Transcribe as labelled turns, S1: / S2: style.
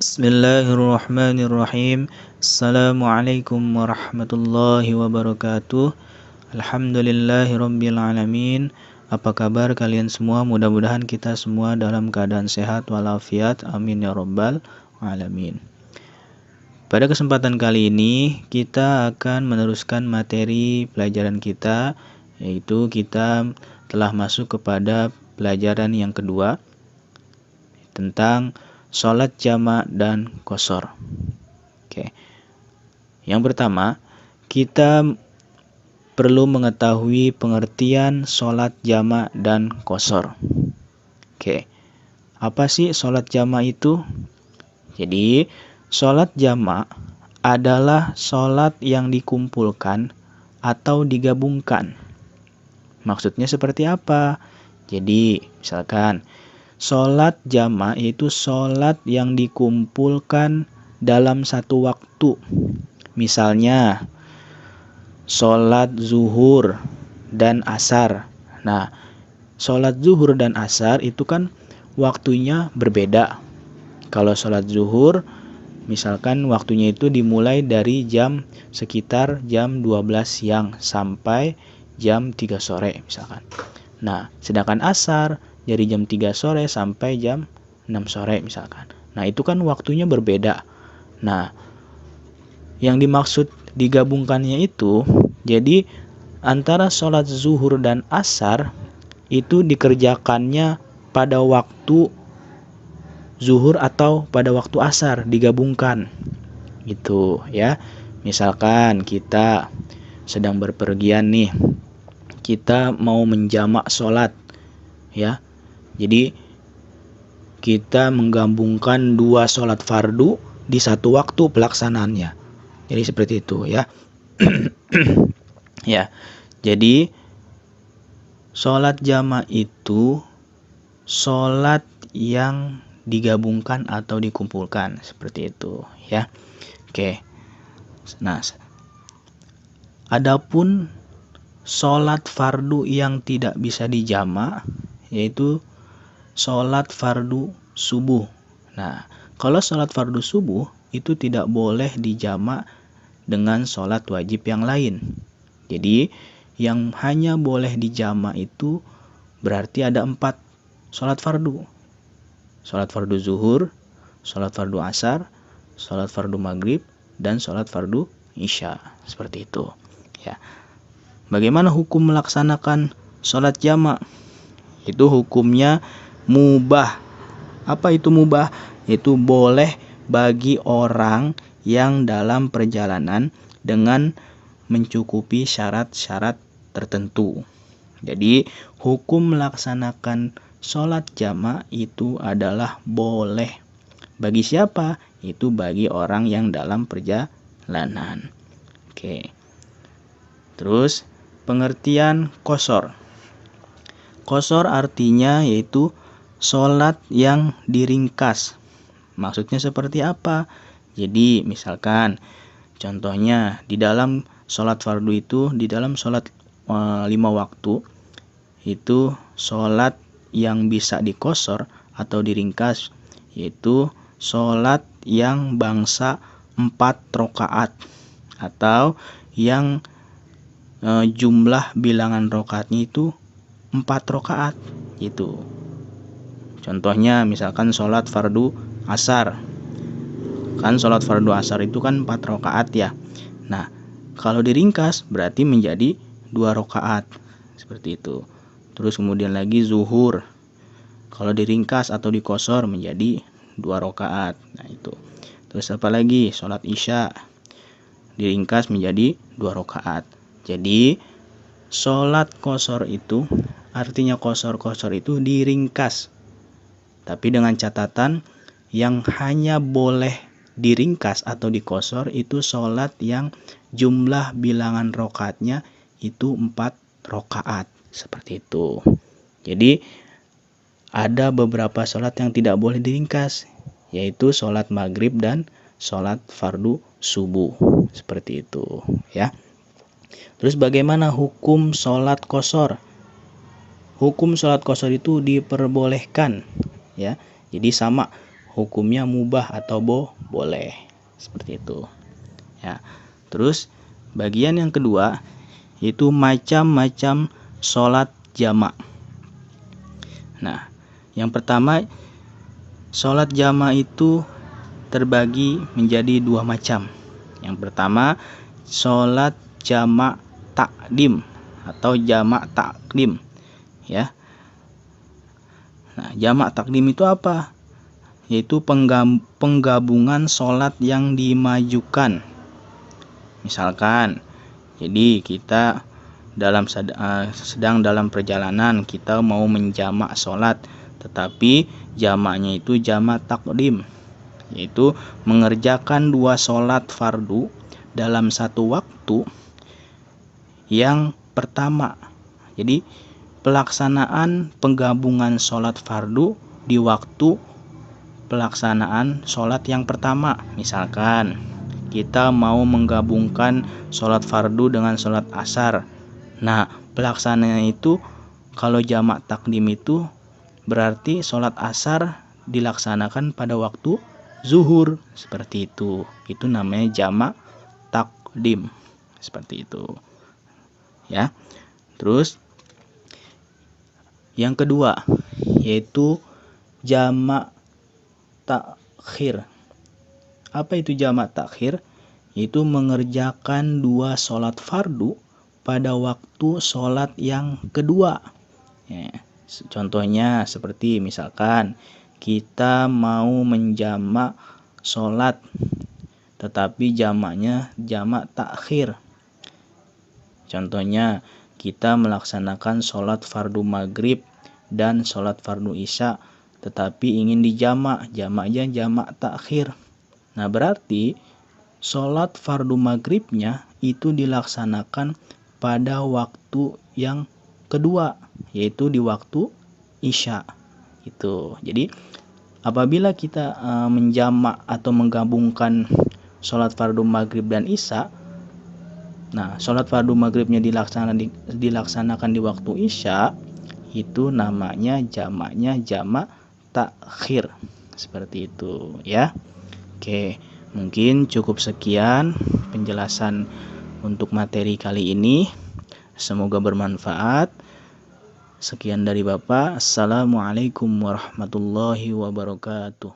S1: Bismillahirrahmanirrahim. Assalamualaikum warahmatullahi wabarakatuh. Alhamdulillahirabbil alamin. Apa kabar kalian semua? Mudah-mudahan kita semua dalam keadaan sehat walafiat. Amin ya rabbal alamin. Pada kesempatan kali ini kita akan meneruskan materi pelajaran kita, yaitu kita telah masuk kepada pelajaran yang kedua tentang sholat jamak dan qashar. Oke. Yang pertama, kita perlu mengetahui pengertian sholat jamak dan qashar. Oke. Apa sih sholat jamak itu? Jadi, sholat jamak adalah sholat yang dikumpulkan atau digabungkan. Maksudnya seperti apa? Jadi, misalkan sholat jamak itu sholat yang dikumpulkan dalam satu waktu. Misalnya, sholat zuhur dan asar. Nah, sholat zuhur dan asar itu kan waktunya berbeda. Kalau sholat zuhur, misalkan waktunya itu dimulai dari sekitar jam 12 siang sampai jam 3 sore misalkan. Nah, sedangkan asar dari jam 3 sore sampai jam 6 sore misalkan. Nah, itu kan waktunya berbeda. Nah, yang dimaksud digabungkannya itu, jadi antara sholat zuhur dan asar itu dikerjakannya pada waktu zuhur atau pada waktu asar, digabungkan. Gitu ya. Misalkan kita sedang berpergian nih. Kita mau menjamak sholat ya. Jadi kita menggabungkan dua sholat fardu di satu waktu pelaksanaannya. Jadi seperti itu ya. Ya. Jadi sholat jamak itu sholat yang digabungkan atau dikumpulkan seperti itu ya. Oke. Nah, adapun sholat fardu yang tidak bisa dijamak yaitu sholat fardu subuh. Nah, kalau sholat fardu subuh itu tidak boleh dijamak dengan sholat wajib yang lain. Jadi, yang hanya boleh dijamak itu berarti ada 4 sholat fardu. Sholat fardu zuhur, sholat fardu asar, sholat fardu maghrib, dan sholat fardu isya. Seperti itu. Ya. Bagaimana hukum melaksanakan sholat jamak? Itu hukumnya mubah. Apa itu mubah? Itu boleh bagi orang yang dalam perjalanan dengan mencukupi syarat-syarat tertentu. Jadi hukum melaksanakan sholat jamak itu adalah boleh. Bagi siapa? Itu bagi orang yang dalam perjalanan. Oke. Terus pengertian qashar. Qashar artinya yaitu sholat yang diringkas. Maksudnya seperti apa? Jadi misalkan contohnya di dalam sholat fardu itu, di dalam sholat 5 waktu itu sholat yang bisa diqashar atau diringkas yaitu sholat yang bangsa 4 rakaat atau yang jumlah bilangan rakaatnya itu 4 rakaat gitu. Contohnya misalkan sholat fardu asar. Kan sholat fardu asar itu kan 4 rakaat ya. Nah, kalau diringkas berarti menjadi 2 rakaat. Seperti itu. Terus kemudian lagi zuhur. Kalau diringkas atau diqashar menjadi 2 rakaat. Nah, itu. Terus apa lagi? Sholat isya. Diringkas menjadi 2 rakaat. Jadi sholat qashar itu artinya qashar itu diringkas. Tapi dengan catatan yang hanya boleh diringkas atau diqashar itu sholat yang jumlah bilangan rakaatnya itu 4 rakaat. Seperti itu. Jadi ada beberapa sholat yang tidak boleh diringkas, yaitu sholat maghrib dan sholat fardu subuh. Seperti itu ya. Terus bagaimana hukum sholat qashar? Hukum sholat qashar itu diperbolehkan ya. Jadi sama hukumnya mubah atau boleh. Seperti itu. Ya. Terus bagian yang kedua yaitu macam-macam sholat jamak. Nah, yang pertama, sholat jamak itu terbagi menjadi dua macam. Yang pertama, sholat jamak takdim atau jamak takdim, ya. Nah, jamak takdim itu apa? Yaitu penggabungan sholat yang dimajukan. Misalkan, jadi kita sedang dalam perjalanan, kita mau menjamak sholat, tetapi jamaknya itu jamak takdim, yaitu mengerjakan dua sholat fardu dalam satu waktu yang pertama. Jadi pelaksanaan penggabungan sholat fardu di waktu pelaksanaan sholat yang pertama. Misalkan kita mau menggabungkan sholat fardu dengan sholat asar. Nah, pelaksanaan itu kalau jamak takdim itu berarti sholat asar dilaksanakan pada waktu zuhur. Seperti itu. Itu namanya jamak takdim. Seperti itu. Ya. Terus yang kedua yaitu jamak takhir. Apa itu jamak takhir? Yaitu mengerjakan dua sholat fardu pada waktu sholat yang kedua. Ya, contohnya seperti misalkan kita mau menjamak sholat, tetapi jamaknya jamak takhir. Contohnya kita melaksanakan sholat fardu maghrib dan sholat fardu isya, tetapi ingin dijamak, jamaknya jamak takhir. Nah, berarti sholat fardu maghribnya itu dilaksanakan pada waktu yang kedua, yaitu di waktu isya. Itu. Jadi apabila kita menjamak atau menggabungkan sholat fardu maghrib dan isya, nah sholat fardu maghribnya dilaksanakan di waktu isya, itu namanya jamaknya jamak takhir. Seperti itu, ya. Oke, mungkin cukup sekian penjelasan untuk materi kali ini. Semoga bermanfaat. Sekian dari Bapak. Assalamualaikum warahmatullahi wabarakatuh.